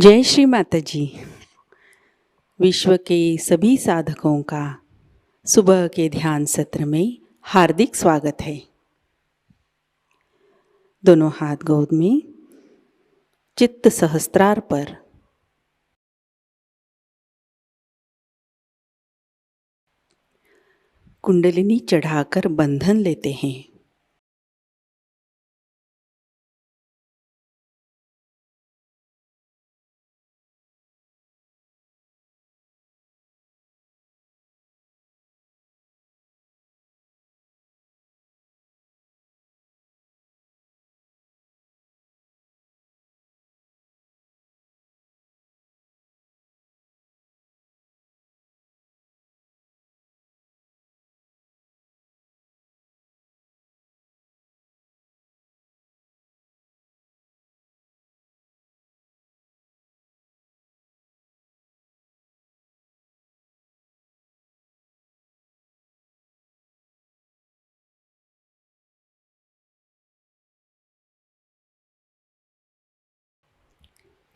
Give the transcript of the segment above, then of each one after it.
जय श्री माता जी। विश्व के सभी साधकों का सुबह के ध्यान सत्र में हार्दिक स्वागत है। दोनों हाथ गोद में, चित्त सहस्त्रार पर। कुंडलिनी चढ़ाकर बंधन लेते हैं।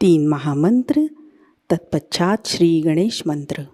तीन महामंत्र, तत्पश्चात श्री गणेश मंत्र।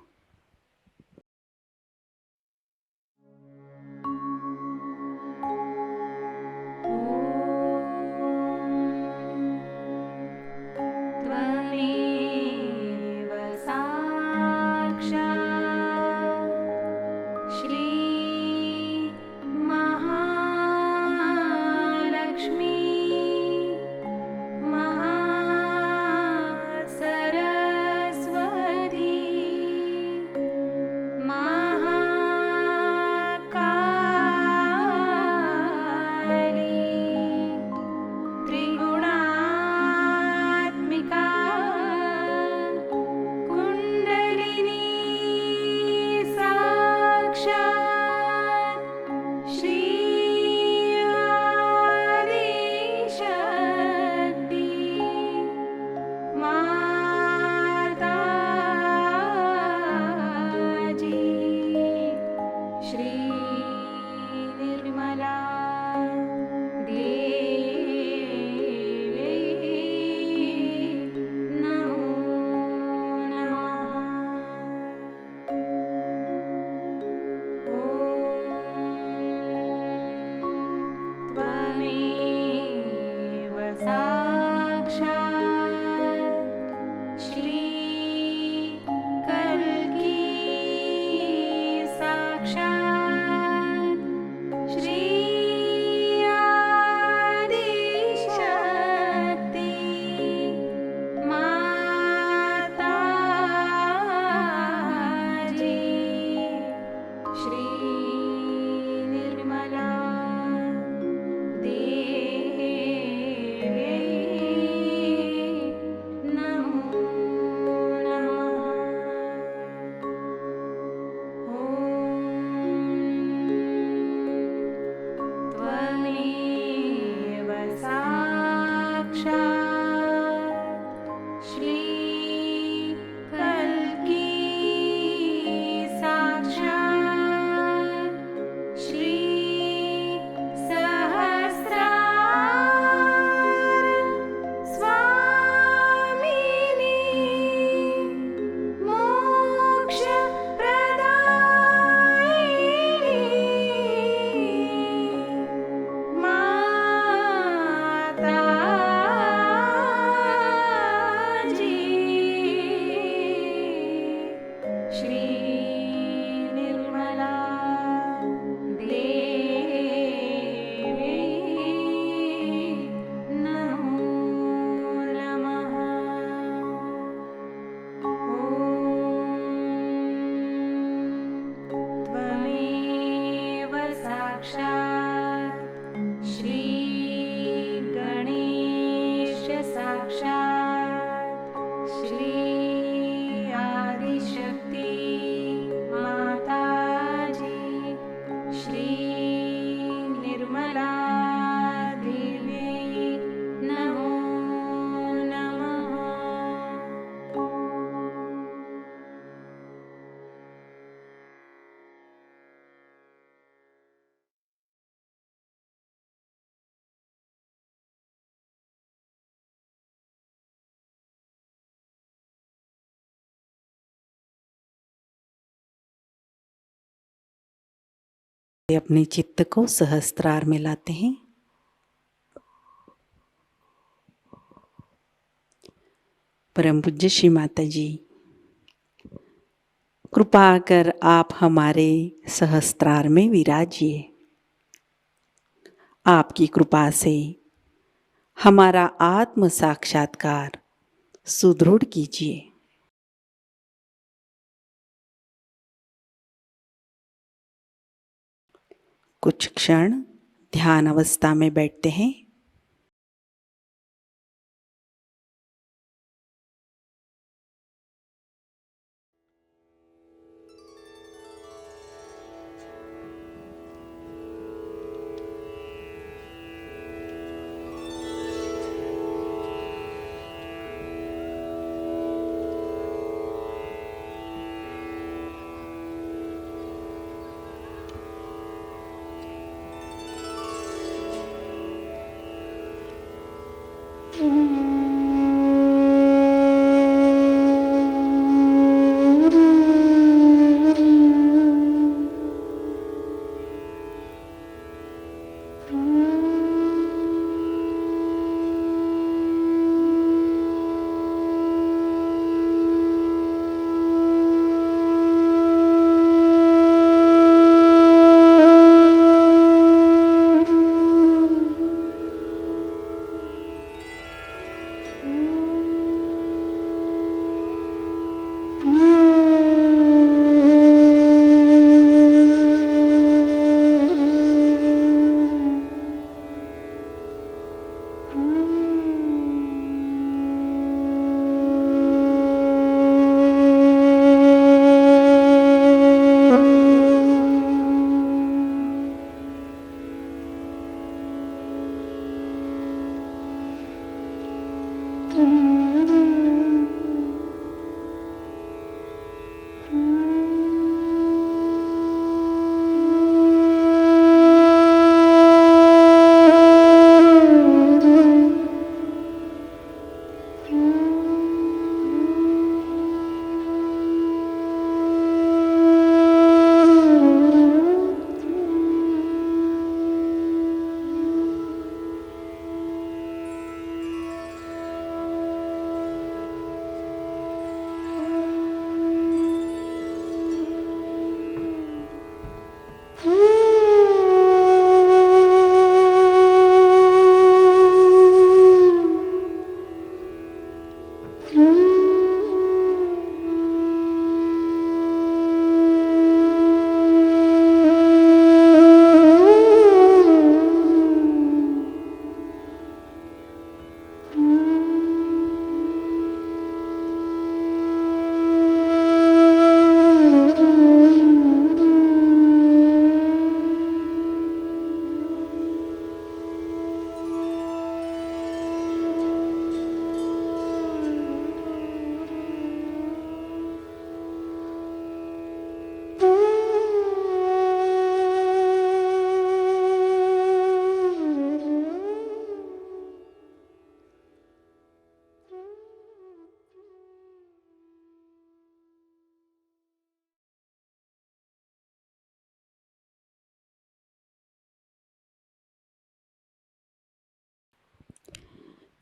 अपने चित्त को सहस्त्रार में लाते हैं। परम पूज्य श्री माता जी, कृपा कर आप हमारे सहस्त्रार में विराजिए। आपकी कृपा से हमारा आत्म साक्षात्कार सुदृढ़ कीजिए। कुछ क्षण ध्यान अवस्था में बैठते हैं।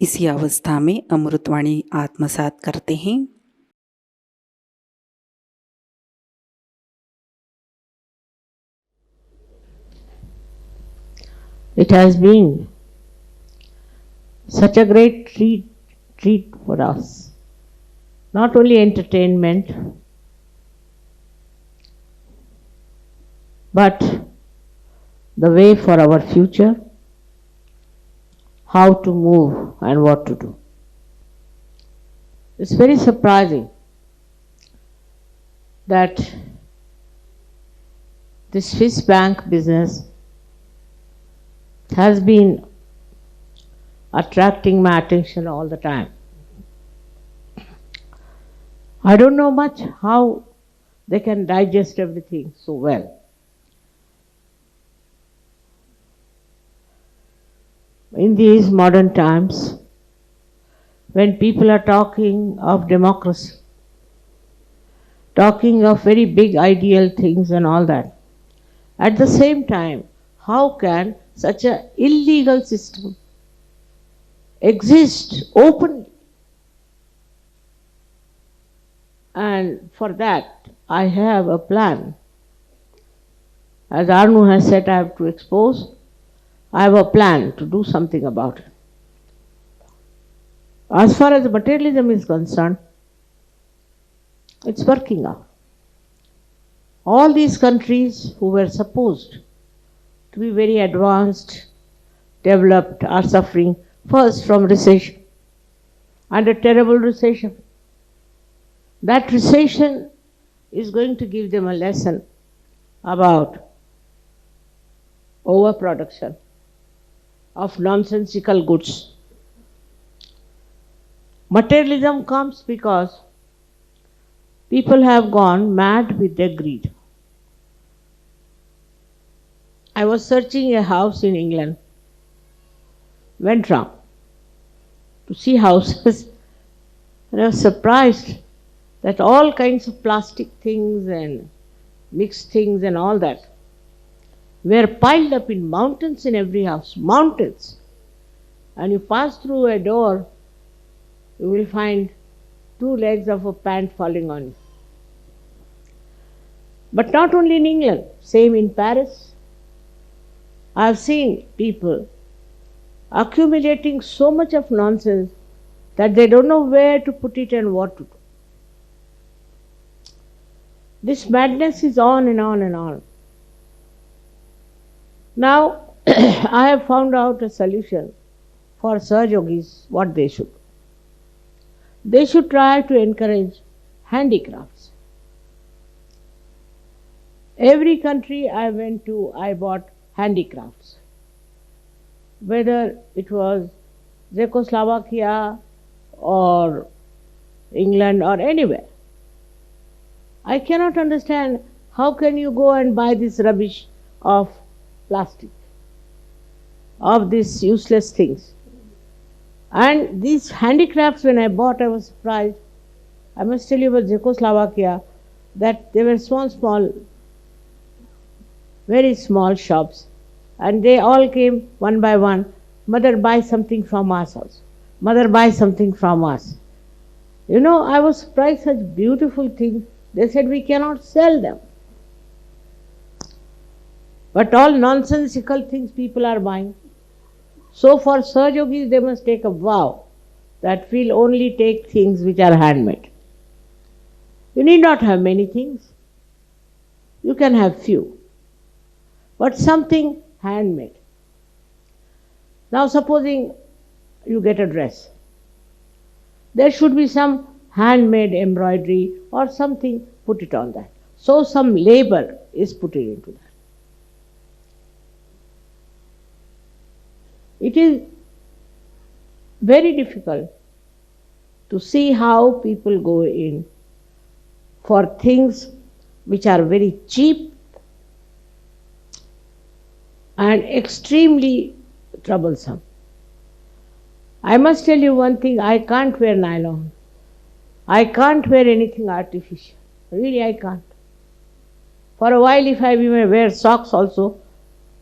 इसी अवस्था में अमृतवाणी आत्मसात करते हैं। It has been such a great treat for us. Not only entertainment, but the way for our future, how to move and what to do. It's very surprising that this Swiss bank business has been attracting my attention all the time. I don't know much how they can digest everything so well. In these modern times, when people are talking of democracy, talking of very big ideal things and all that, At the same time, how can such an illegal system exist openly? And for that, I have a plan. As Arnu has said, I have to expose. I have a plan to do something about it. As far as materialism is concerned, it's working out. All these countries who were supposed to be very advanced, developed, are suffering first from recession, and a terrible recession. That recession is going to give them a lesson about overproduction of nonsensical goods. Materialism comes because people have gone mad with their greed. I was searching a house in England, went round to see houses, and I was surprised that all kinds of plastic things and mixed things and all that were piled up in mountains in every house, mountains. And you pass through a door, you will find 2 legs of a pant falling on you. But not only in England, same in Paris. I have seen people accumulating so much of nonsense that they don't know where to put it and what to do. This madness is on and on and on. Now, I have found out a solution for Sahaj Yogis, what they should do. They should try to encourage handicrafts. Every country I went to, I bought handicrafts. Whether it was Czechoslovakia or England or anywhere. I cannot understand how can you go and buy this rubbish of plastic, of these useless things. And these handicrafts, when I bought, I was surprised. I must tell you about Czechoslovakia, that they were small, very small shops. And they all came one by one. Mother, buy something from us also. Mother, buy something from us. You know, I was surprised, such beautiful things. They said we cannot sell them. But all nonsensical things people are buying. So for Sahaj Yogis, they must take a vow that we'll only take things which are handmade. You need not have many things. You can have few. But something handmade. Now supposing you get a dress. There should be some handmade embroidery or something, put it on that. So some labor is put into that. It is very difficult to see how people go in for things which are very cheap and extremely troublesome. I must tell you one thing, I can't wear nylon. I can't wear anything artificial. Really, I can't. For a while, if I wear socks also,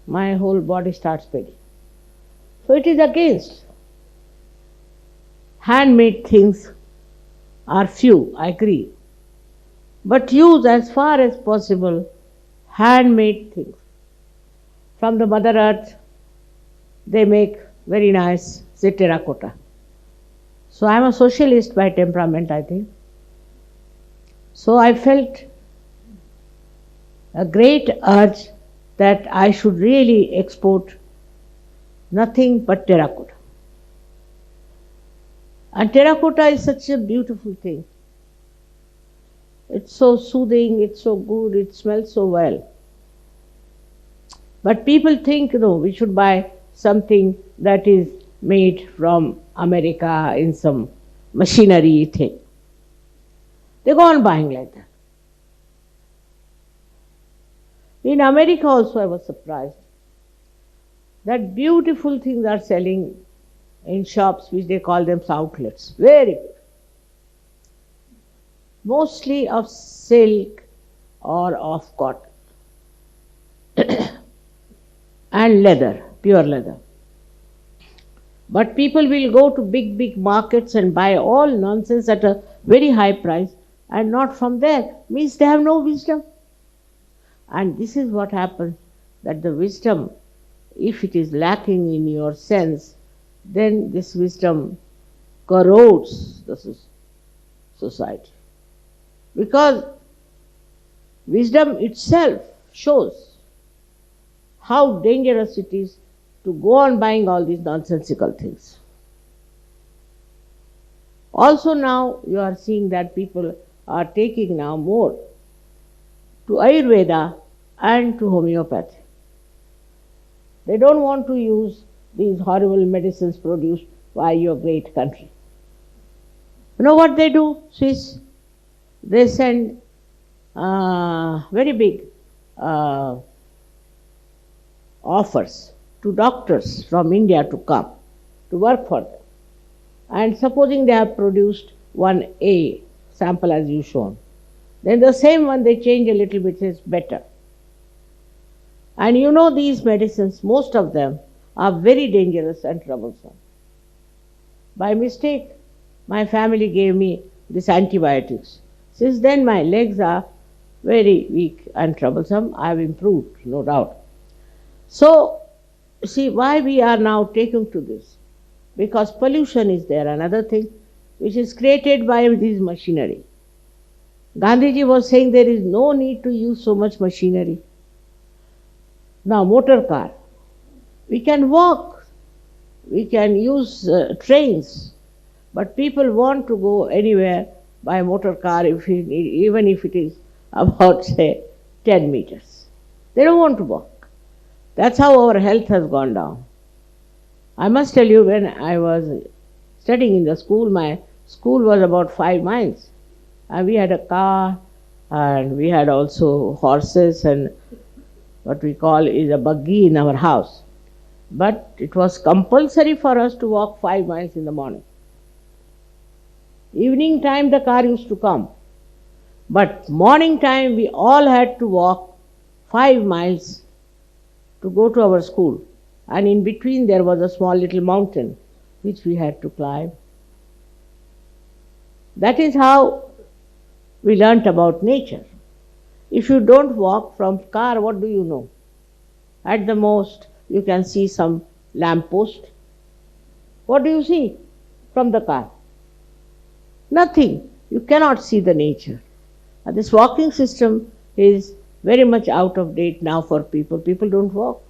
my whole body starts paining. So it is against. Handmade things are few, I agree. But use as far as possible handmade things. From the Mother Earth, they make very nice, say, terracotta. So I am a socialist by temperament, I think. So I felt a great urge that I should really export nothing but terracotta. And terracotta is such a beautiful thing. It's so soothing, it's so good, it smells so well. But people think, no, we should buy something that is made from America in some machinery thing. They go on buying like that. In America also I was surprised that beautiful things are selling in shops which they call them outlets. Very good. Mostly of silk or of cotton. and leather, pure leather. But people will go to big, big markets and buy all nonsense at a very high price and not from there. Means they have no wisdom. And this is what happens, that the wisdom, if it is lacking in your sense, then this wisdom corrodes the society. Because wisdom itself shows how dangerous it is to go on buying all these nonsensical things. Also now you are seeing that people are taking now more to Ayurveda and to homeopathy. They don't want to use these horrible medicines produced by your great country. You know what they do, Swiss? They send very big offers to doctors from India to come to work for them. And supposing they have produced one A sample as you shown, then the same one they change a little bit, is better. And you know these medicines, most of them are very dangerous and troublesome. By mistake, my family gave me these antibiotics. Since then my legs are very weak and troublesome. I have improved, no doubt. So, see why we are now taken to this. Because pollution is there, another thing, which is created by this machinery. Gandhiji was saying there is no need to use so much machinery. Now, motor car. We can walk, we can use trains, but people want to go anywhere by motor car even if it is about, say, 10 meters. They don't want to walk. That's how our health has gone down. I must tell you, when I was studying in the school, my school was about 5 miles. And we had a car, and we had also horses and what we call is a buggy in our house. But it was compulsory for us to walk 5 miles in the morning. Evening time the car used to come. But morning time we all had to walk 5 miles to go to our school. And in between there was a small little mountain which we had to climb. That is how we learnt about nature. If you don't walk from car, what do you know? At the most, you can see some lamp post. What do you see from the car? Nothing. You cannot see the nature. And this walking system is very much out of date now for people. People don't walk.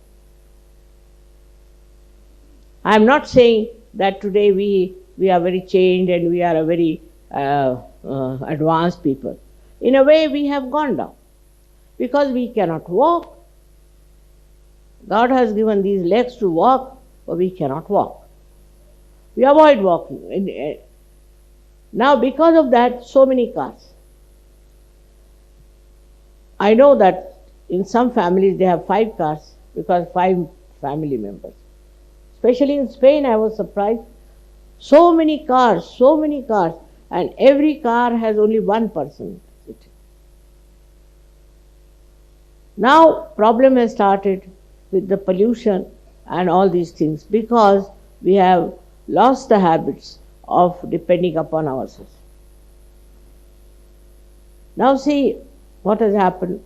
I am not saying that today we are very changed and we are a very advanced people. In a way, we have gone down because we cannot walk. God has given these legs to walk, but we cannot walk. We avoid walking. Now, because of that, so many cars. I know that in some families they have 5 cars because 5 family members. Especially in Spain, I was surprised. So many cars, and every car has only one person. Now, problem has started with the pollution and all these things because we have lost the habits of depending upon ourselves. Now see what has happened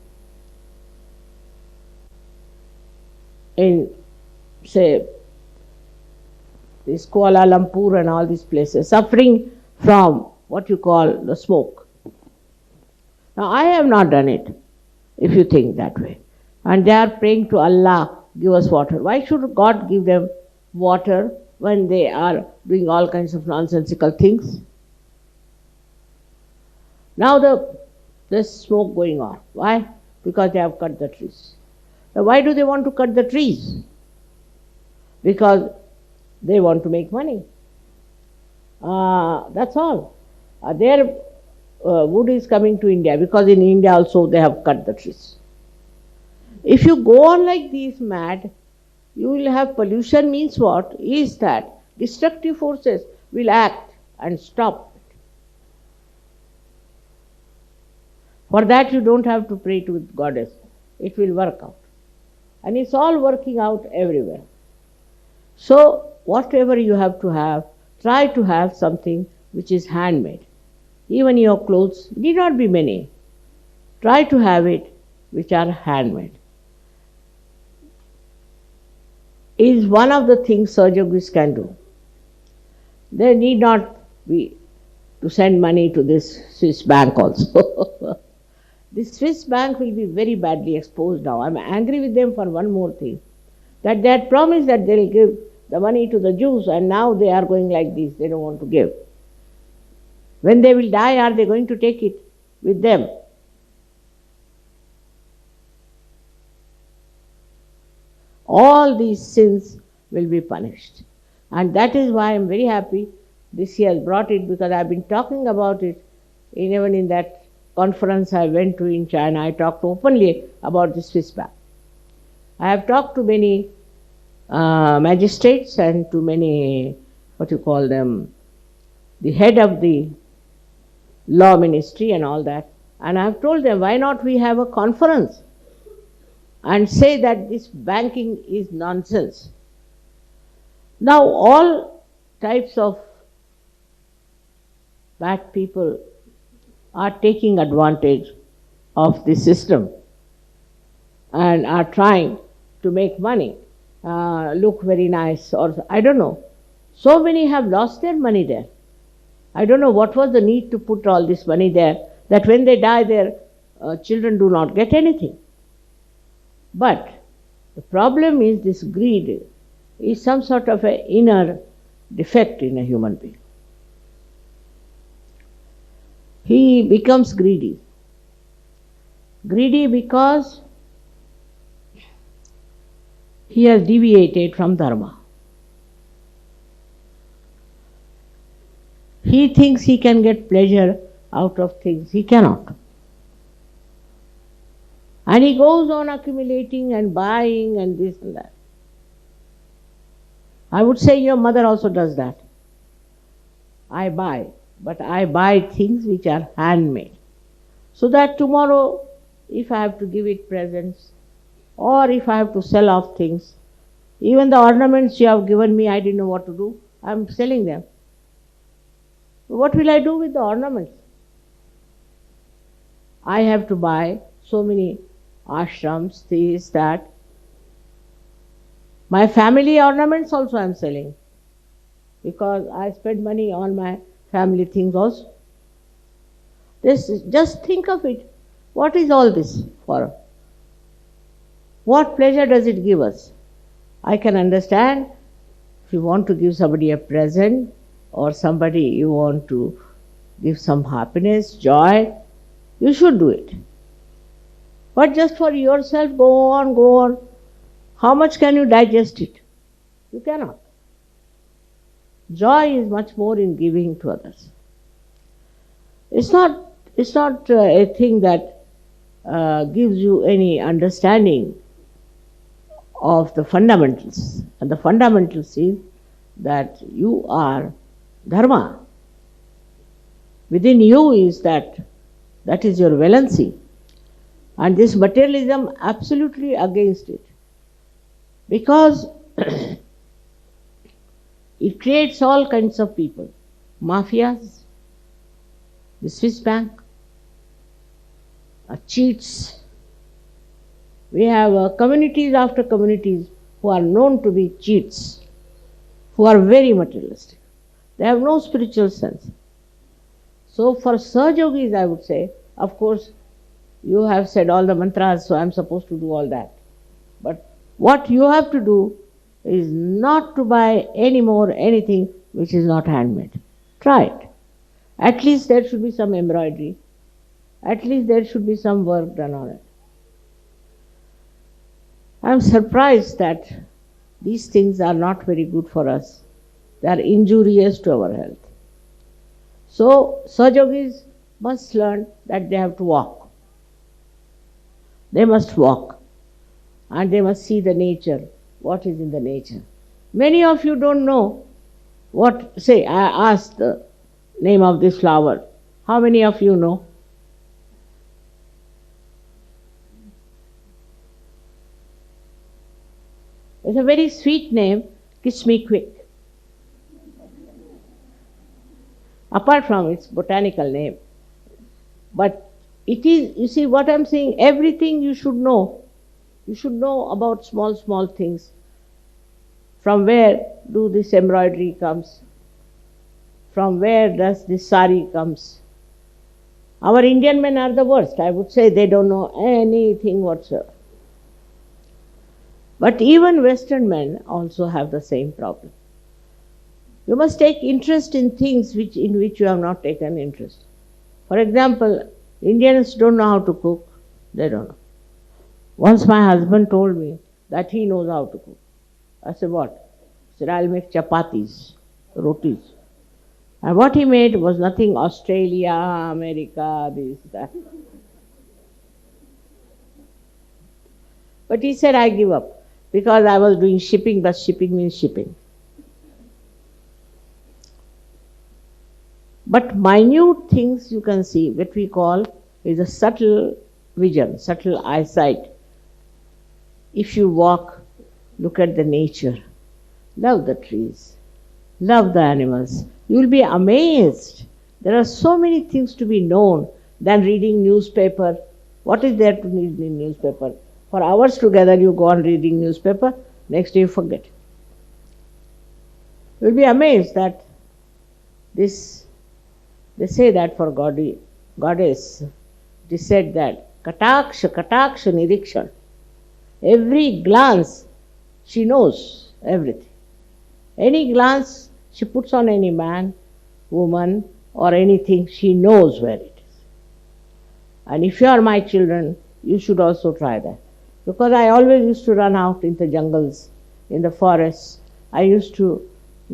in, say, this Kuala Lumpur and all these places, suffering from what you call the smoke. Now I have not done it, if you think that way. And they are praying to Allah, give us water. Why should God give them water when they are doing all kinds of nonsensical things? Now there's smoke going on. Why? Because they have cut the trees. Now why do they want to cut the trees? Because they want to make money. That's all. Their wood is coming to India because in India also they have cut the trees. If you go on like this mad, you will have pollution. Means what? Is that destructive forces will act and stop it. For that you don't have to pray to Goddess. It will work out. And it's all working out everywhere. So, whatever you have, try to have something which is handmade. Even your clothes need not be many. Try to have it which are handmade. Is one of the things Sahaja can do. They need not be to send money to this Swiss bank also. This Swiss bank will be very badly exposed now. I'm angry with them for one more thing. That they had promised that they'll give the money to the Jews, and now they are going like this. They don't want to give. When they will die, are they going to take it with them? All these sins will be punished. And that is why I'm very happy this year has brought it, because I've been talking about it even in that conference I went to in China. I talked openly about the Swiss bank. I have talked to many magistrates and to many, the head of the law ministry and all that. And I have told them, why not we have a conference and say that this banking is nonsense. Now all types of bad people are taking advantage of the system and are trying to make money, look very nice, or I don't know. So many have lost their money there. I don't know what was the need to put all this money there, that when they die their children do not get anything. But the problem is this greed is some sort of an inner defect in a human being. He becomes greedy. Greedy because he has deviated from dharma. He thinks he can get pleasure out of things. He cannot. And he goes on accumulating and buying and this and that. I would say your mother also does that. I buy, but I buy things which are handmade. So that tomorrow, if I have to give it presents, or if I have to sell off things, even the ornaments you have given me, I didn't know what to do. I'm selling them. What will I do with the ornaments? I have to buy so many ashrams, this, that. My family ornaments also I am selling, because I spend money on my family things also. Just think of it. What is all this for? What pleasure does it give us? I can understand if you want to give somebody a present, or somebody you want to give some happiness, joy, you should do it. But just for yourself, go on. How much can you digest it? You cannot. Joy is much more in giving to others. It's not a thing that gives you any understanding of the fundamentals. And the fundamentals is that you are dharma. Within you is that is your valency. And this materialism absolutely against it. Because it creates all kinds of people. Mafias, the Swiss bank, cheats. We have communities after communities who are known to be cheats, who are very materialistic. They have no spiritual sense. So for Sahaja Yogis, I would say, of course, you have said all the mantras, so I am supposed to do all that. But what you have to do is not to buy any more anything which is not handmade. Try it. At least there should be some embroidery. At least there should be some work done on it. I am surprised that these things are not very good for us. They are injurious to our health. So Sahaja Yogis must learn that they have to walk. They must walk. And they must see the nature, what is in the nature. Many of you don't know what, say, I asked the name of this flower. How many of you know? It's a very sweet name, Kiss Me Quick. Apart from its botanical name. But it is, you see what I'm saying, everything you should know. You should know about small, small things. From where do this embroidery comes? From where does this sari comes? Our Indian men are the worst. I would say they don't know anything whatsoever. But even Western men also have the same problem. You must take interest in things in which you have not taken interest. For example, Indians don't know how to cook. They don't know. Once my husband told me that he knows how to cook. I said, what? He said, I'll make chapatis, rotis. And what he made was nothing Australia, America, this, that. But he said, I give up because I was doing shipping, but shipping means shipping. But minute things you can see, what we call is a subtle vision, subtle eyesight. If you walk, look at the nature, love the trees, love the animals, you will be amazed. There are so many things to be known than reading newspaper. What is there to read in newspaper? For hours together you go on reading newspaper, next day you forget. You will be amazed that this, they say that for goddess, it is said that Kataksha, Kataksha, Nirikshan. Every glance, she knows everything. Any glance she puts on any man, woman, or anything, she knows where it is. And if you are my children, you should also try that. Because I always used to run out in the jungles, in the forests. I used to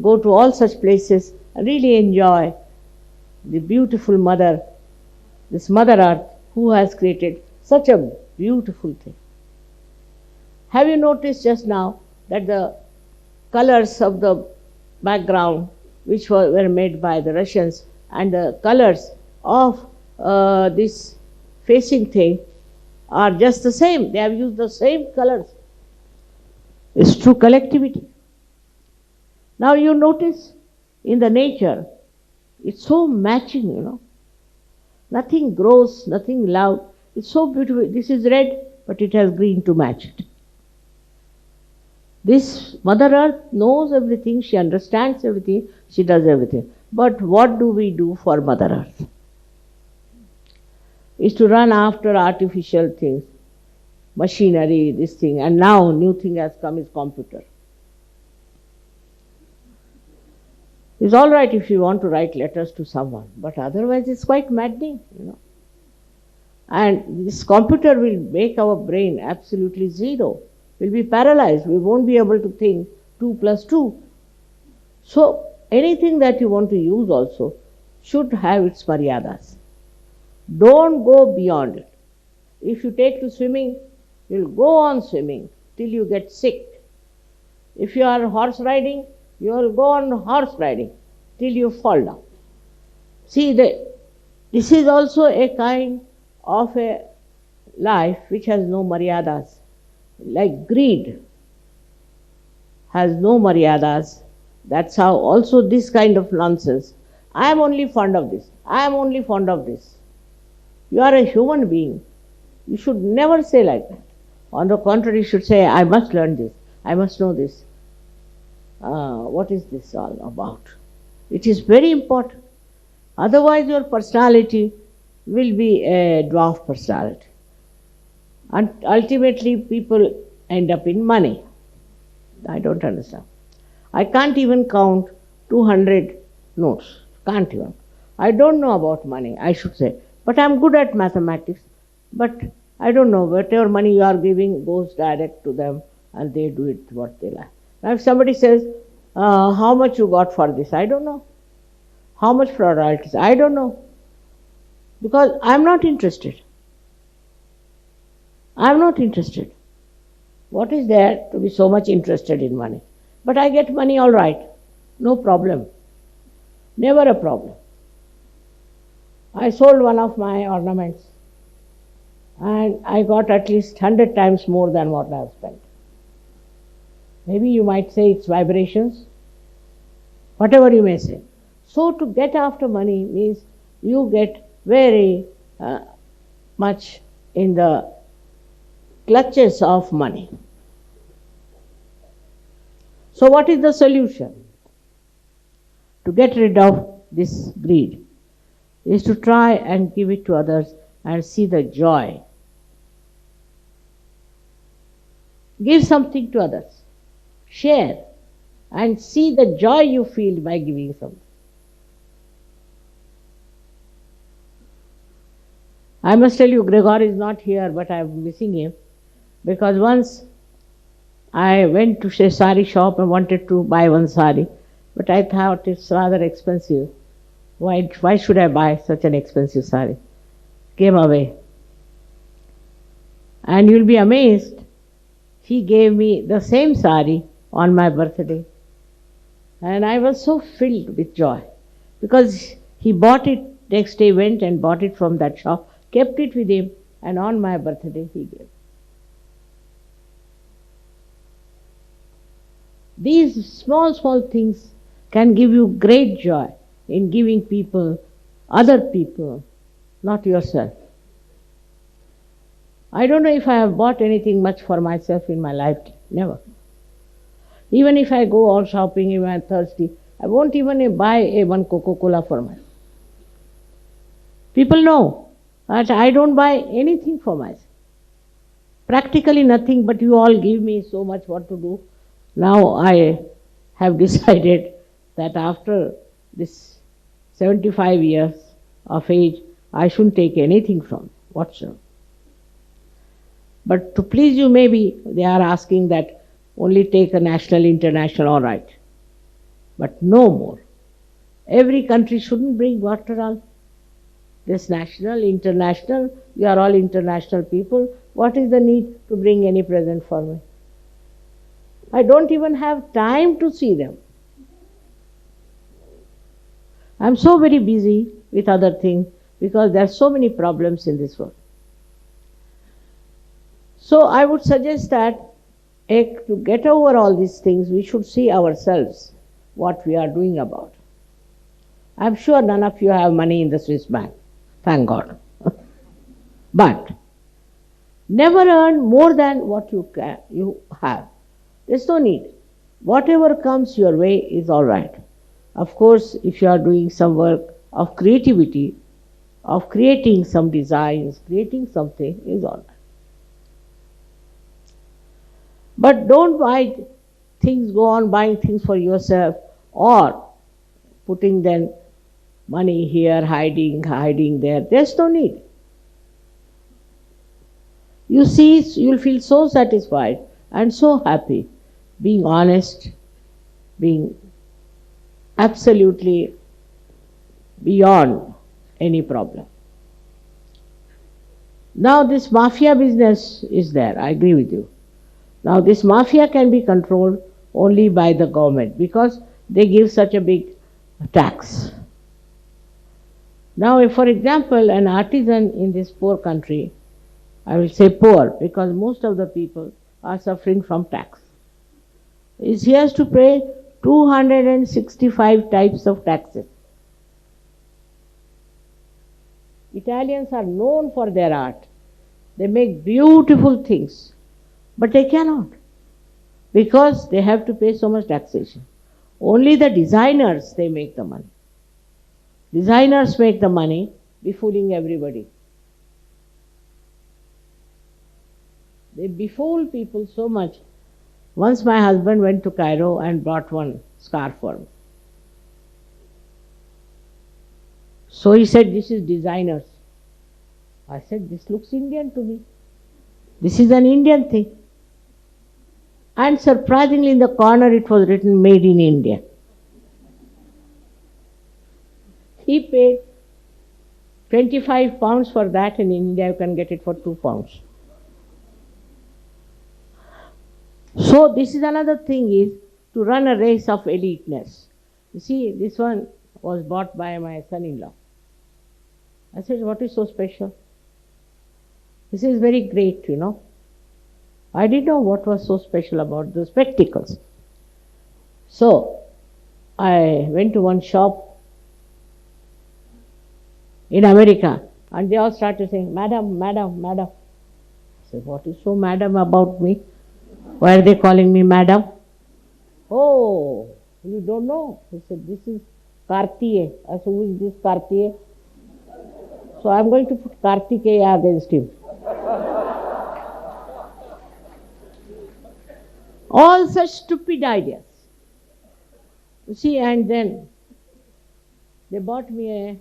go to all such places and really enjoy the beautiful mother, this Mother Earth, who has created such a beautiful thing. Have you noticed just now that the colors of the background, which were made by the Russians, and the colors of this facing thing are just the same. They have used the same colors. It's true collectivity. Now you notice in the nature, it's so matching, you know. Nothing grows, nothing loud. It's so beautiful. This is red, but it has green to match it. This Mother Earth knows everything, she understands everything, she does everything. But what do we do for Mother Earth? Is to run after artificial things, machinery, this thing, and now new thing has come is computer. It's all right if you want to write letters to someone, but otherwise it's quite maddening, you know. And this computer will make our brain absolutely zero. We'll be paralyzed. We won't be able to think 2 plus 2. So anything that you want to use also should have its maryadas. Don't go beyond it. If you take to swimming, you'll go on swimming till you get sick. If you are horse riding, you will go on horse riding till you fall down. See, this is also a kind of a life which has no maryadas. Like greed has no maryadas. That's how also this kind of nonsense. I am only fond of this. I am only fond of this. You are a human being. You should never say like that. On the contrary, you should say, I must learn this. I must know this. What is this all about? It is very important. Otherwise, your personality will be a dwarf personality. And ultimately, people end up in money. I don't understand. I can't even count 200 notes. Can't even. I don't know about money, I should say. But I'm good at mathematics. But I don't know, whatever money you are giving goes direct to them and they do it what they like. Now if somebody says, how much you got for this? I don't know. How much for royalties? I don't know. Because I'm not interested. I'm not interested. What is there to be so much interested in money? But I get money all right. No problem. Never a problem. I sold one of my ornaments and I got at least 100 times more than what I have spent. Maybe you might say it's vibrations, whatever you may say. So to get after money means you get very much in the clutches of money. So what is the solution? To get rid of this greed is to try and give it to others and see the joy. Give something to others. Share and see the joy you feel by giving something. I must tell you, Gregor is not here, but I am missing him, because once I went to a sari shop and wanted to buy one sari, but I thought it's rather expensive. Why should I buy such an expensive sari? Came away. And you'll be amazed, he gave me the same sari on my birthday. And I was so filled with joy, because he bought it, next day went and bought it from that shop, kept it with him, and on my birthday he gave. These small things can give you great joy in giving people, other people, not yourself. I don't know if I have bought anything much for myself in my lifetime. Never. Even if I go out shopping, if I'm thirsty, I won't even buy one Coca-Cola for myself. People know that I don't buy anything for myself. Practically nothing, but you all give me so much what to do. Now I have decided that after this 75 years of age, I shouldn't take anything from whatsoever. But to please you, maybe they are asking that only take a national, international, all right. But no more. Every country shouldn't bring what at all. This national, international, you are all international people. What is the need to bring any present for me? I don't even have time to see them. I'm so very busy with other things because there are so many problems in this world. So I would suggest that to get over all these things, we should see ourselves what we are doing about. I'm sure none of you have money in the Swiss bank, thank God. But never earn more than what you have. There's no need. Whatever comes your way is all right. Of course, if you are doing some work of creativity, of creating some designs, creating something is all right. But don't buy things, go on buying things for yourself or putting then money here, hiding there. There's no need. You see, you'll feel so satisfied and so happy, being honest, being absolutely beyond any problem. Now this mafia business is there, I agree with you. Now this mafia can be controlled only by the government because they give such a big tax. Now if, for example, an artisan in this poor country, I will say poor because most of the people are suffering from tax, he has to pay 265 types of taxes. Italians are known for their art. They make beautiful things, but they cannot because they have to pay so much taxation. Only the designers, they make the money. Designers make the money, befooling everybody. They befool people so much. Once my husband went to Cairo and brought one scarf for me. So he said, this is designers. I said, this looks Indian to me. This is an Indian thing. And surprisingly in the corner it was written made in India. He paid 25 pounds for that, and in India you can get it for 2 pounds. So this is another thing, is to run a race of eliteness. You see, this one was bought by my son-in-law. I said, what is so special? This is very great, you know. I didn't know what was so special about the spectacles. So I went to one shop in America and they all started saying, "Madam, madam, madam." I said, "What is so madam about me? Why are they calling me madam?" "Oh, you don't know?" He said, "This is Kartiye." I said, "Who is this Kartiye?" So I'm going to put Kartikeya against him. All such stupid ideas. You see, and then they bought me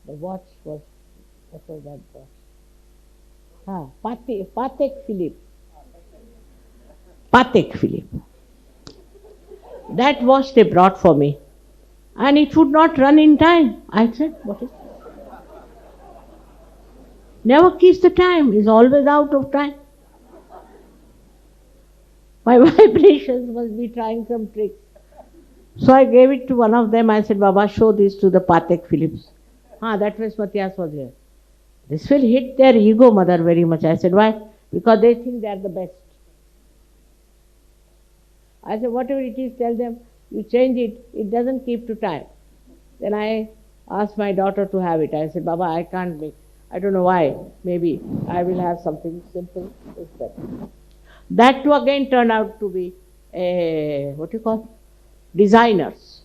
the watch was, what was that watch? Patek Philippe. Patek Philippe. That watch they brought for me. And it would not run in time. I said, "What is this? Never keeps the time, is always out of time. My vibrations must be trying some tricks." So I gave it to one of them. I said, "Baba, show this to the Patek Philips." That was Matthias was here. "This will hit their ego, mother, very much." I said, "Why?" "Because they think they are the best." I said, "Whatever it is, tell them, you change it, it doesn't keep to time." Then I asked my daughter to have it. I said, "Baba, I can't make, I don't know why, maybe I will have something simple." That too again turned out to be designers.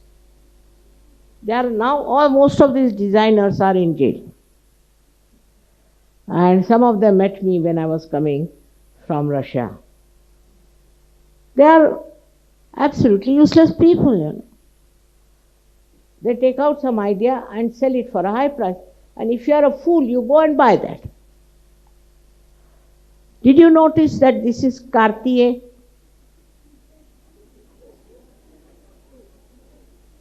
They are now, most of these designers are in jail. And some of them met me when I was coming from Russia. They are absolutely useless people, you know. They take out some idea and sell it for a high price. And if you are a fool, you go and buy that. Did you notice that this is Cartier?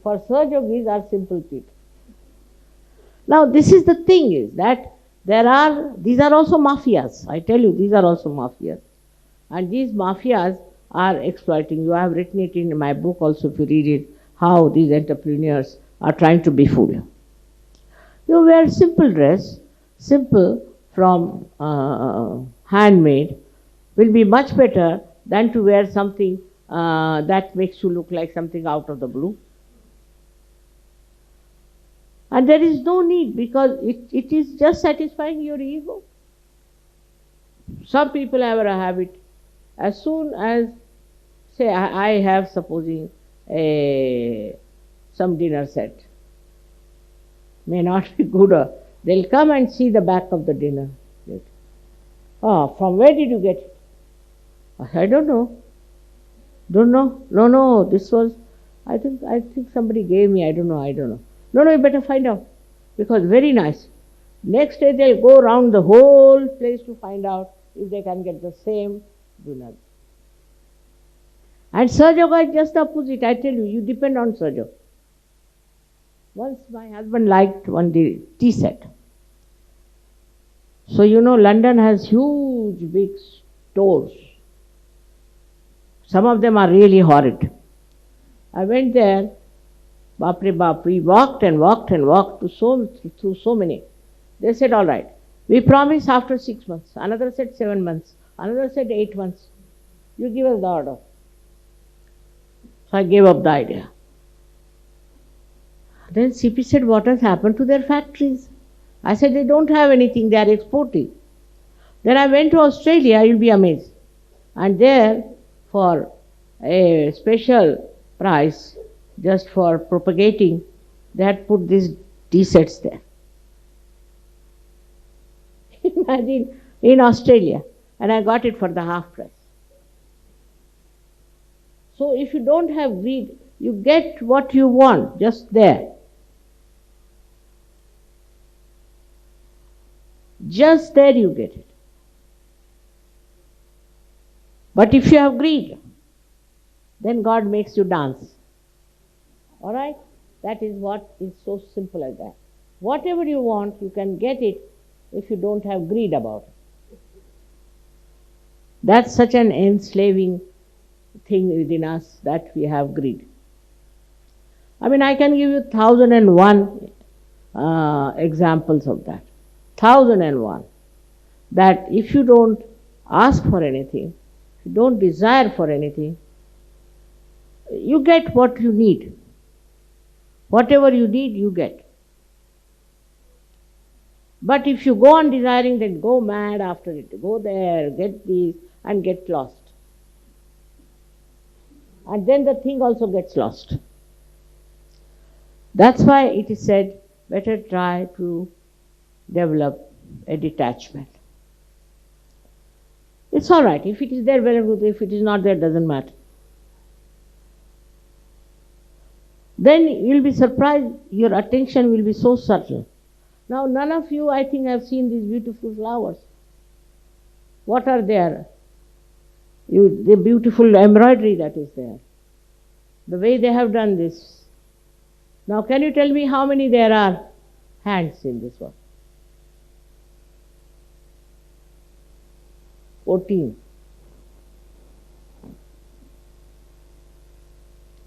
For Sir Yogis are simple people. Now this is the thing, is that these are also mafias. I tell you, these are also mafias. And these mafias are exploiting. You have written it in my book also, if you read it, how these entrepreneurs are trying to befool you. You wear simple dress, simple from handmade, will be much better than to wear something that makes you look like something out of the blue. And there is no need, because it is just satisfying your ego. Some people have a habit, as soon as, say, I have, supposing, some dinner set, may not be good, they'll come and see the back of the dinner. From where did you get it? I don't know. Don't know? No, this was, I think somebody gave me, I don't know. No, you better find out, because very nice. Next day they'll go around the whole place to find out if they can get the same dinner. And Sir Yoga is just the opposite. I tell you, you depend on Sir Yoga. Once my husband liked one tea set. So you know, London has huge big stores. Some of them are really horrid. I went there, Bapre Bap, we walked through so many. They said, "All right, we promise after 6 months." Another said 7 months. Another said 8 months. You give us the order. So I gave up the idea. Then CP said, "What has happened to their factories?" I said, "They don't have anything, they are exporting." Then I went to Australia, you'll be amazed. And there, for a special price, just for propagating, they had put these tea sets there. Imagine, in Australia. And I got it for the half price. So if you don't have greed, you get what you want just there. Just there you get it. But if you have greed, then God makes you dance. All right? That is what is so simple as that. Whatever you want, you can get it if you don't have greed about it. That's such an enslaving thing within us, that we have greed. I mean, I can give you 1001 examples of that. 1001. that if you don't ask for anything, if you don't desire for anything, you get what you need. Whatever you need, you get. But if you go on desiring, then go mad after it. Go there, get this, and get lost. And then the thing also gets lost. That's why it is said, better try to develop a detachment. It's all right. If it is there, very good. If it is not there, doesn't matter. Then you'll be surprised, your attention will be so subtle. Now, none of you, I think, have seen these beautiful flowers. What are there? The beautiful embroidery that is there. The way they have done this. Now, can you tell me how many there are hands in this one? 14.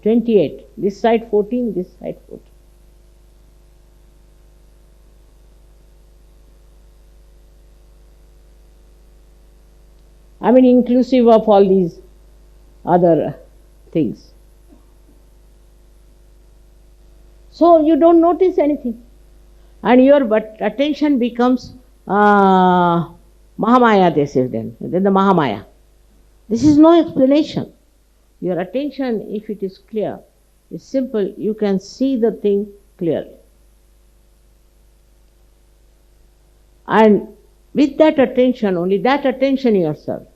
28. This side 14, this side 14. I mean, inclusive of all these other things. So you don't notice anything. And your attention becomes Mahamaya, they say then the Mahamaya. This is no explanation. Your attention, if it is clear, is simple, you can see the thing clearly. And with that attention, only that attention yourself,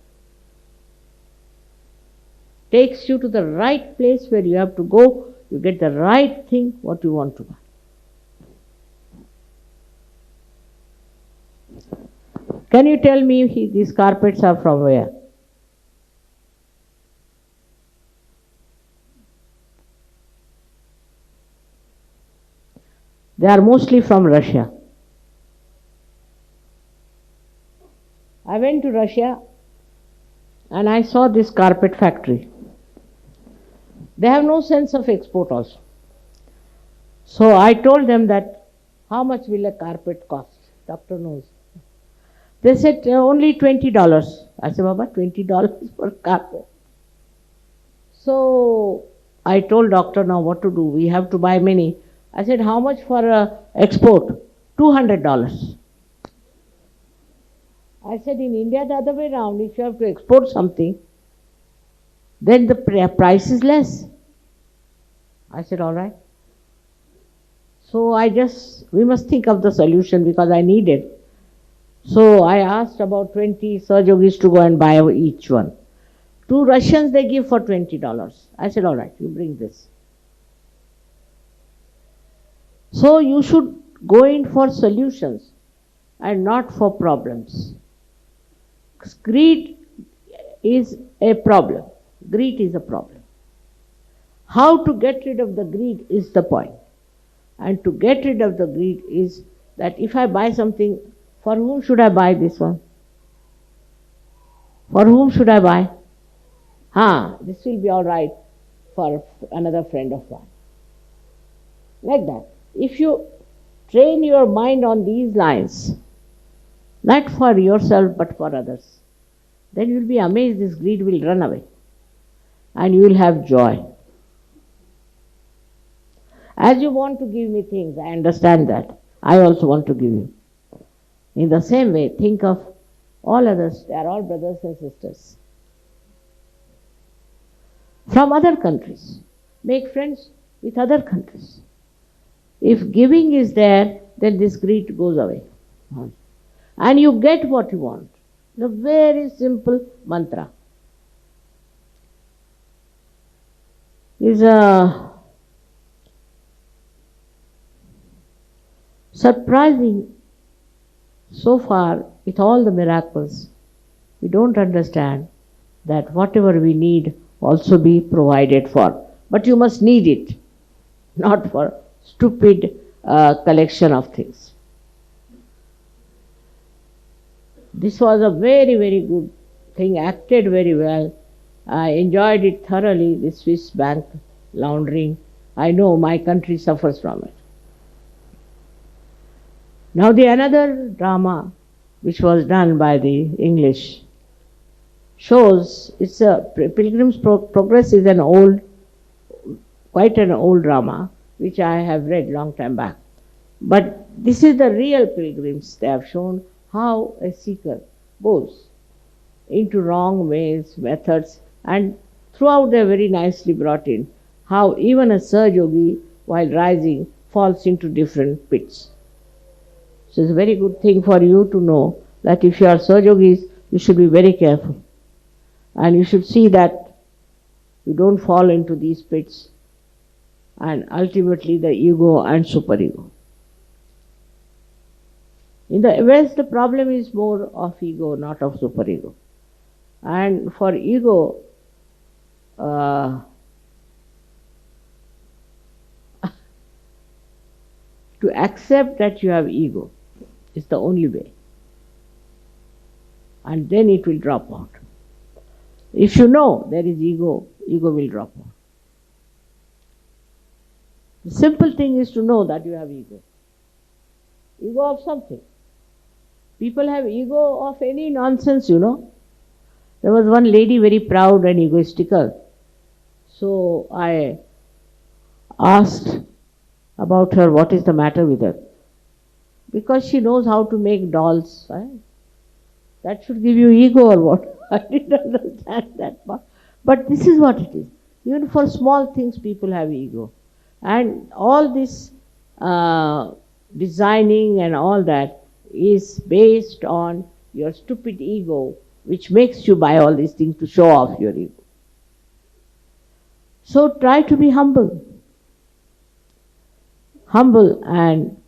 takes you to the right place where you have to go, you get the right thing, what you want to buy. Can you tell me these carpets are from where? They are mostly from Russia. I went to Russia and I saw this carpet factory. They have no sense of export also. So I told them that, how much will a carpet cost? Doctor knows. They said only $20. I said, Baba, $20 for carpet. So I told doctor, now what to do? We have to buy many. I said, how much for export? $200. I said, in India the other way around, if you have to export something, then the price is less. I said, all right. So we must think of the solution because I need it. So I asked about 20 Sahjogis to go and buy each one. 2 Russians they give for $20. I said, all right, you bring this. So you should go in for solutions and not for problems. Greed is a problem. Greed is a problem. How to get rid of the greed is the point. And to get rid of the greed is that if I buy something, for whom should I buy this one? For whom should I buy? This will be all right for another friend of mine. Like that. If you train your mind on these lines, not for yourself but for others, then you will be amazed this greed will run away and you will have joy. As you want to give me things, I understand that. I also want to give you. In the same way, think of all others. They are all brothers and sisters. From other countries. Make friends with other countries. If giving is there, then this greed goes away. And you get what you want. The very simple mantra. Is surprising. So far, with all the miracles, we don't understand that whatever we need also be provided for. But you must need it, not for stupid collection of things. This was a very, very good thing, acted very well. I enjoyed it thoroughly, the Swiss bank laundering. I know my country suffers from it. Now the another drama which was done by the English, shows it's a Pilgrim's Progress is an old, quite an old drama, which I have read long time back. But this is the real pilgrims. They have shown how a seeker goes into wrong ways, methods, and throughout they are very nicely brought in how even a Sahaja Yogi, while rising, falls into different pits. So it's a very good thing for you to know that if you are Sahaja Yogis, you should be very careful. And you should see that you don't fall into these pits and ultimately the ego and superego. In the West, the problem is more of ego, not of superego. And for ego, to accept that you have ego is the only way. And then it will drop out. If you know there is ego, ego will drop out. The simple thing is to know that you have ego. Ego of something. People have ego of any nonsense, you know. There was one lady very proud and egoistical. So I asked about her, what is the matter with her? Because she knows how to make dolls. Right? That should give you ego or what? I didn't understand that part. But this is what it is. Even for small things, people have ego. And all this designing and all that is based on your stupid ego, which makes you buy all these things to show off your ego. So try to be humble. Humble and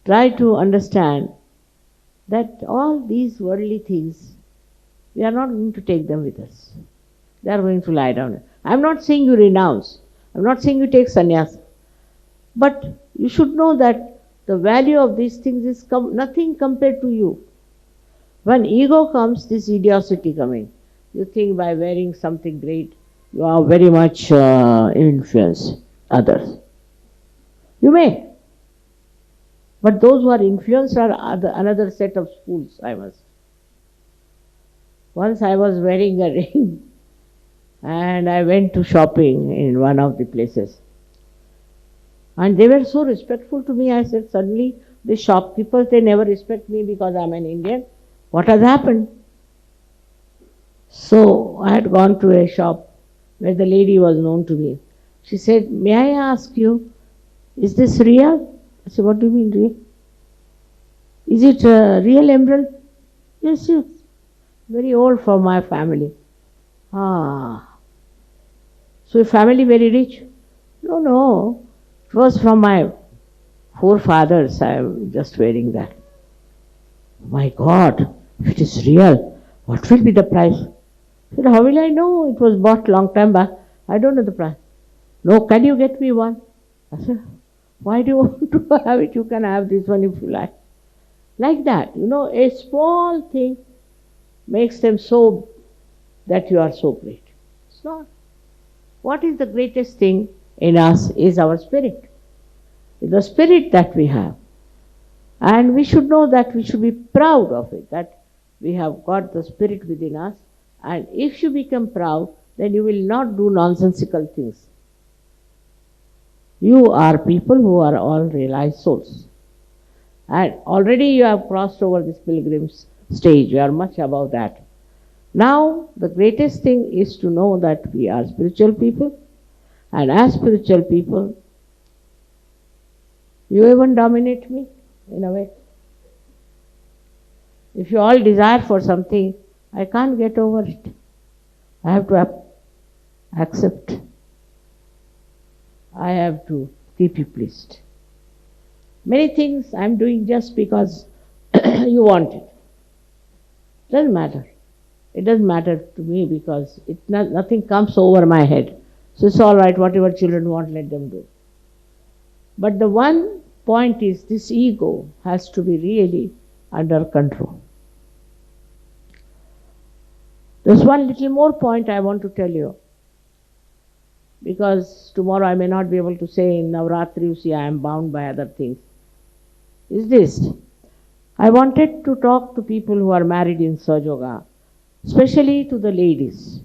try to understand that all these worldly things, we are not going to take them with us. They are going to lie down. I am not saying you renounce. I am not saying you take sannyas. But you should know that the value of these things is nothing compared to you. When ego comes, this idiocy coming. You think by wearing something great, you are very much influence others. You may. But those who are influenced are another set of fools, I must. Once I was wearing a ring and I went to shopping in one of the places. And they were so respectful to me. I said, suddenly the shopkeepers, they never respect me because I'm an Indian. What has happened? So I had gone to a shop where the lady was known to me. She said, may I ask you, is this real? I said, what do you mean real? Is it a real emerald? Yes, yes. Very old for my family. Ah. So your family very rich? No, no. It was from my forefathers. I am just wearing that. My God, if it is real, what will be the price? I said, how will I know? It was bought long time back. I don't know the price. No, can you get me one? I said, why do you want to have it? You can have this one if you like. Like that, you know, a small thing makes them so that you are so great. It's not. What is the greatest thing in us is our spirit. It's the spirit that we have. And we should know that we should be proud of it, that we have got the spirit within us. And if you become proud, then you will not do nonsensical things. You are people who are all realized souls. And already you have crossed over this pilgrim's stage. You are much above that. Now, the greatest thing is to know that we are spiritual people. And as spiritual people, you even dominate me in a way. If you all desire for something, I can't get over it. I have to accept. I have to keep you pleased. Many things I am doing just because you want it. Doesn't matter. It doesn't matter to me because nothing comes over my head. So it's all right, whatever children want, let them do. But the one point is this ego has to be really under control. There's one little more point I want to tell you. Because tomorrow I may not be able to say in Navratri, you see, I am bound by other things. Is this. I wanted to talk to people who are married in Sahaja Yoga, especially to the ladies.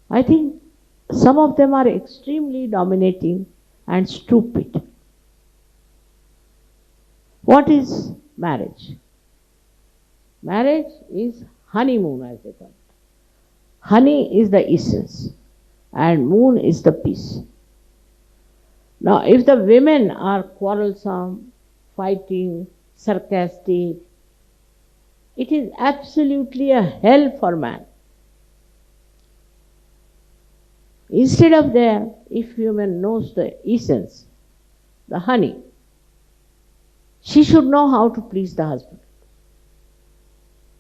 I think some of them are extremely dominating and stupid. What is marriage? Marriage is honeymoon, as they call it. Honey is the essence, and moon is the peace. Now, if the women are quarrelsome, fighting, sarcastic, it is absolutely a hell for man. Instead of that, if woman knows the essence, the honey, she should know how to please the husband,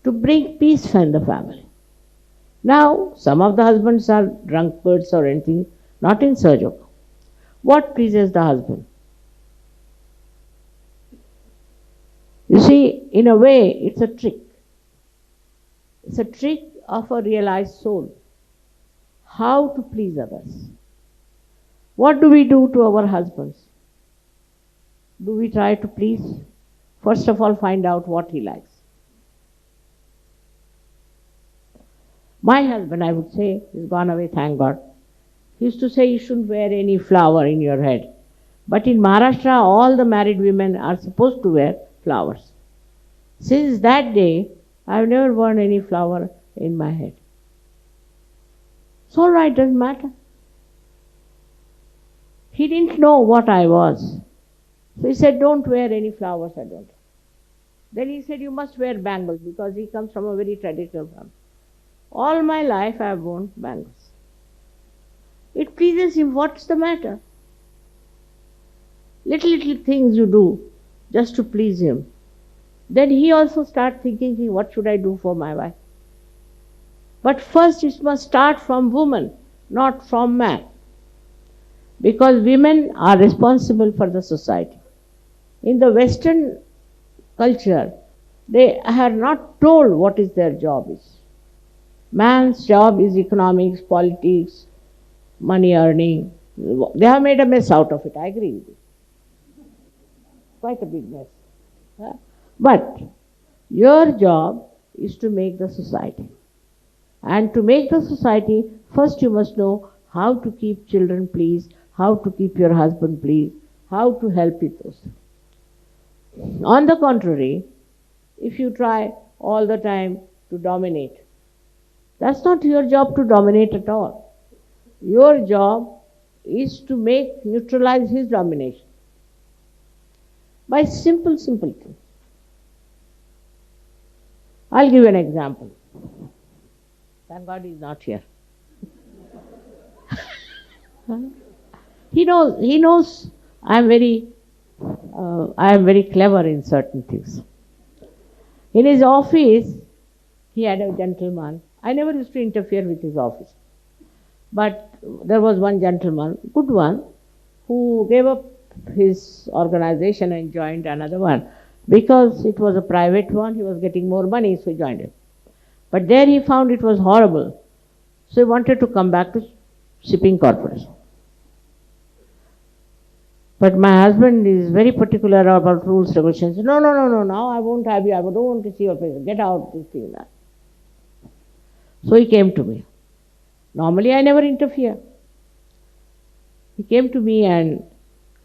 to bring peace in the family. Now, some of the husbands are drunkards or anything, not in Sahaja Yoga. What pleases the husband? You see, in a way, it's a trick. It's a trick of a realized soul. How to please others. What do we do to our husbands? Do we try to please? First of all, find out what he likes. My husband, I would say, is gone away, thank God. He used to say you shouldn't wear any flower in your head. But in Maharashtra, all the married women are supposed to wear flowers. Since that day, I've never worn any flower in my head. It's all right, doesn't matter. He didn't know what I was. So he said, don't wear any flowers, I don't. Then he said, you must wear bangles, because he comes from a very traditional family. All my life I have worn bangles. It pleases him. What's the matter? Little things you do just to please him. Then he also starts thinking, what should I do for my wife? But first it must start from woman, not from man. Because women are responsible for the society. In the Western culture, they are not told what is their job is. Man's job is economics, politics, money earning. They have made a mess out of it, I agree with you. Quite a big mess. But your job is to make the society. And to make the society, first you must know how to keep children pleased, how to keep your husband pleased, how to help others. On the contrary, if you try all the time to dominate, that's not your job to dominate at all. Your job is to neutralize his domination by simple things. I'll give you an example. Thank God he's not here. He knows I am very clever in certain things. In his office, he had a gentleman. I never used to interfere with his office. But there was one gentleman, good one, who gave up his organization and joined another one. Because it was a private one, he was getting more money, so he joined it. But there he found it was horrible. So he wanted to come back to shipping corporation. But my husband is very particular about rules, regulations. No, now I won't have you, I don't want to see your face. Get out, this thing, that. So he came to me. Normally I never interfere. He came to me and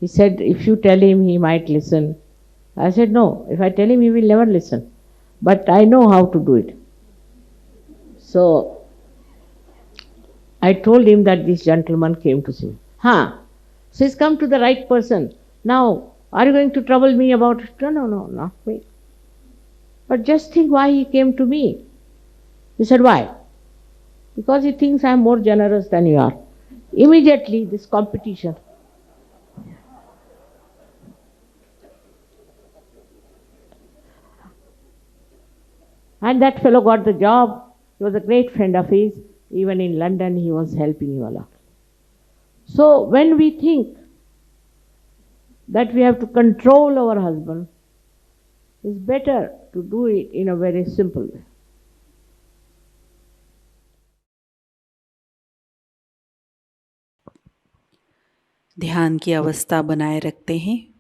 he said, if you tell him, he might listen. I said, no, if I tell him, he will never listen. But I know how to do it. So I told him that this gentleman came to see me. So he's come to the right person. Now, are you going to trouble me about it? No, not me. But just think why he came to me. He said, why? Because he thinks I am more generous than you are. Immediately, this competition. And that fellow got the job. He was a great friend of his. Even in London, he was helping him a lot. So when we think that we have to control our husband, it's better to do it in a very simple way. ध्यान की अवस्था बनाए रखते हैं।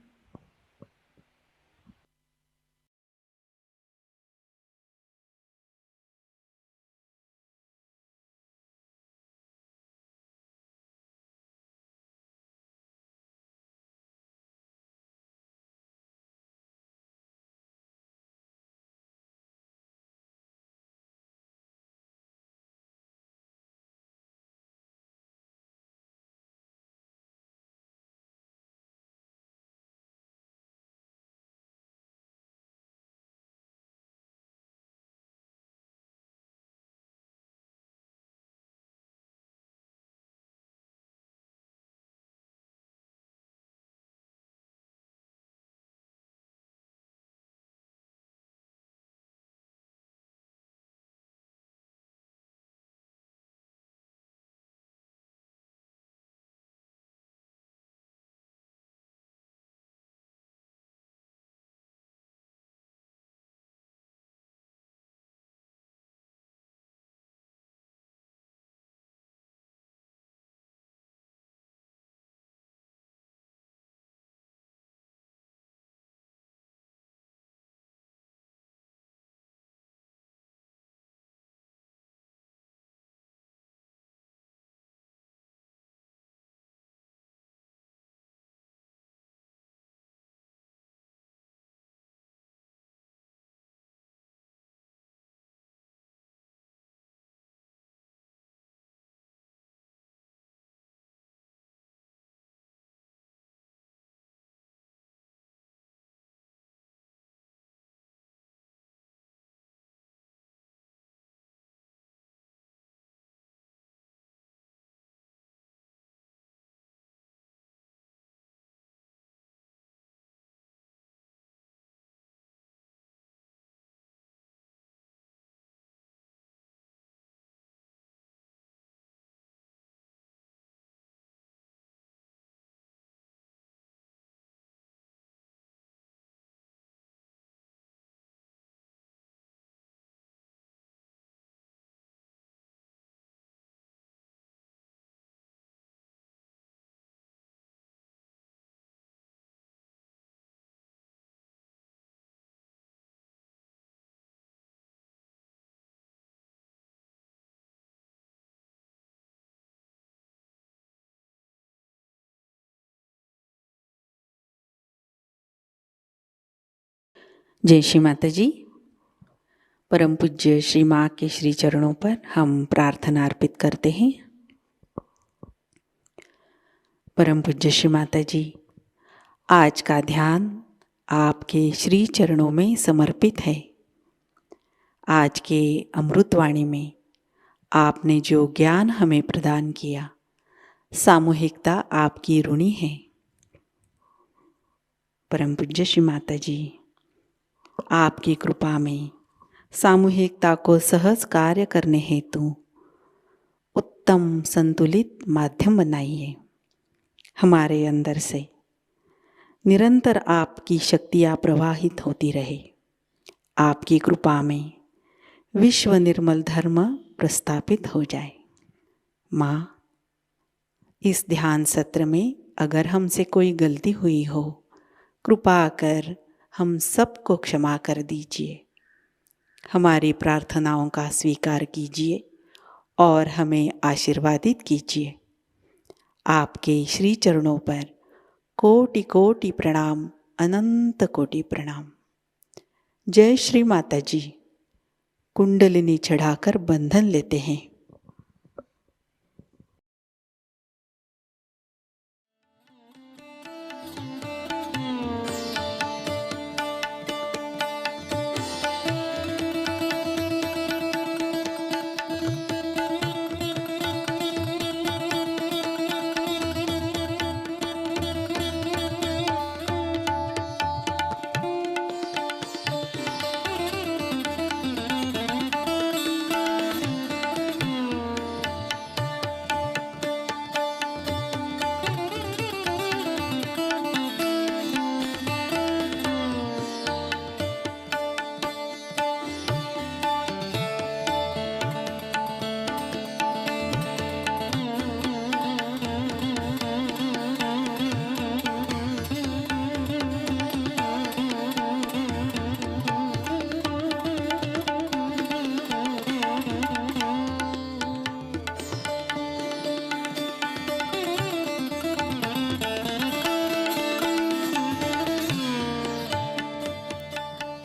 जय श्री माता जी। परम पूज्य श्री माँ के श्री चरणों पर हम प्रार्थना अर्पित करते हैं। परम पूज्य श्री माता जी, आज का ध्यान आपके श्री चरणों में समर्पित है। आज के अमृतवाणी में आपने जो ज्ञान हमें प्रदान किया, सामूहिकता आपकी ऋणी है। परम पूज्य श्री माता जी, आपकी कृपा में सामूहिकता को सहज कार्य करने हेतु उत्तम संतुलित माध्यम बनाइए। हमारे अंदर से निरंतर आपकी शक्तियाँ प्रवाहित होती रहे। आपकी कृपा में विश्व निर्मल धर्म प्रस्थापित हो जाए। माँ, इस ध्यान सत्र में अगर हमसे कोई गलती हुई हो, कृपा कर हम सबको क्षमा कर दीजिए। हमारी प्रार्थनाओं का स्वीकार कीजिए और हमें आशीर्वादित कीजिए। आपके श्री चरणों पर कोटि कोटि प्रणाम, अनंत कोटि प्रणाम। जय श्री माता जी। कुंडलिनी चढ़ाकर बंधन लेते हैं।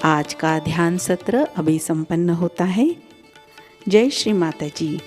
आज का ध्यान सत्र अभी संपन्न होता है। जय श्री माता जी।